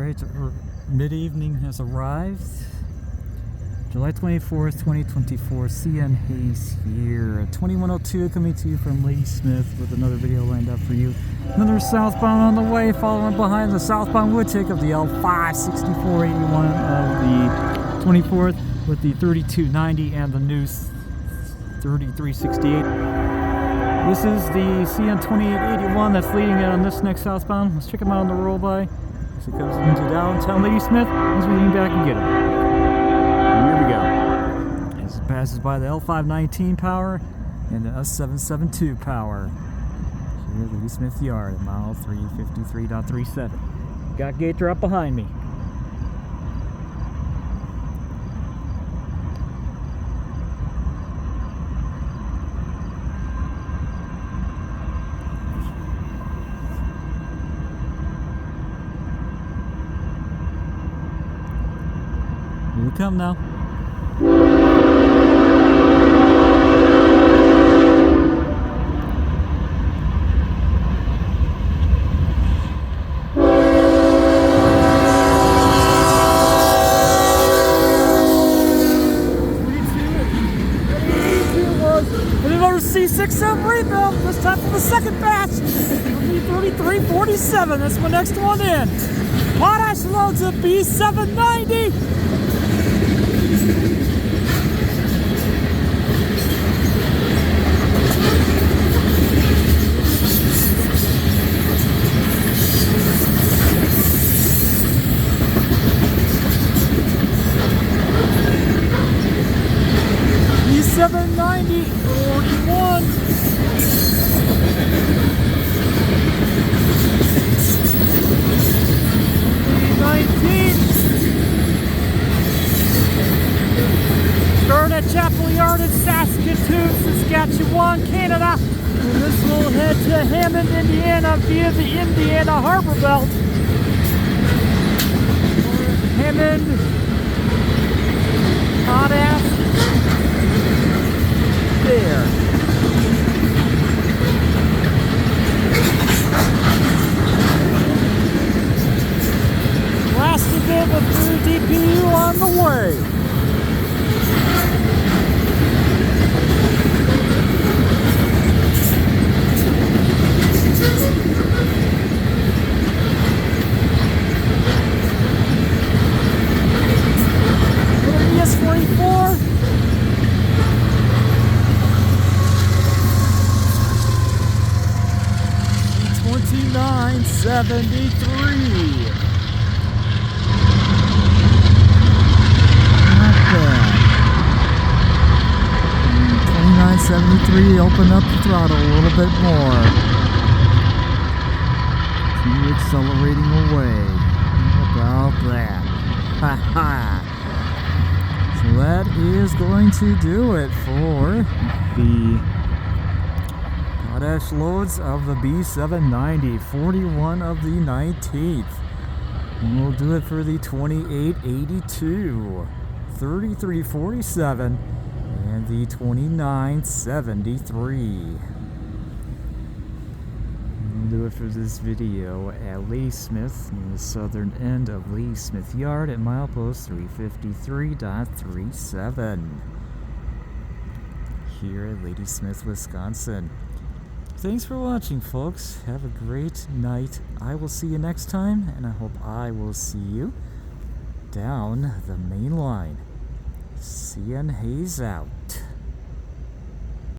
Alright, mid-evening has arrived. July 24th, 2024, CN Hayes here. 2102 coming to you from Ladysmith with another video lined up for you. Another southbound on the way, following behind the southbound Woodtick of the L56481 of the 24th with the 3290 and the new 3368. This is the CN 2881 that's leading it on this next southbound. Let's check him out on the roll by as it comes into downtown Ladysmith as we lean back and get him. Here we go. As it passes by the L519 power and the S772 power. Here at Ladysmith Yard at mile 353.37. Got Gator up behind me. Here we come now. Another C6 rebuild, this time for the second batch. 3347, that's my next one in. Potash loads of B790. B790, 41. Starting at Chapel Yard in Saskatoon, Saskatchewan, Canada. And this will head to Hammond, Indiana via the Indiana Harbor Belt. Hammond, potash, there. Last event with through DPU on the way. ES44. 2973. Not bad. 2973. Open up the throttle a little bit more. Keep accelerating away. How about that? Ha ha. So that is going to do it for the potash loads of the B790, 41 of the 19th. And we'll do it for the 2882, 3347, and the 2973. We'll do it for this video at Ladysmith, in the southern end of Ladysmith Yard at milepost 353.37. Here at Ladysmith, Wisconsin. Thanks for watching, folks. Have a great night. I will see you next time, and I hope I will see you down the main line. CN Hayes out.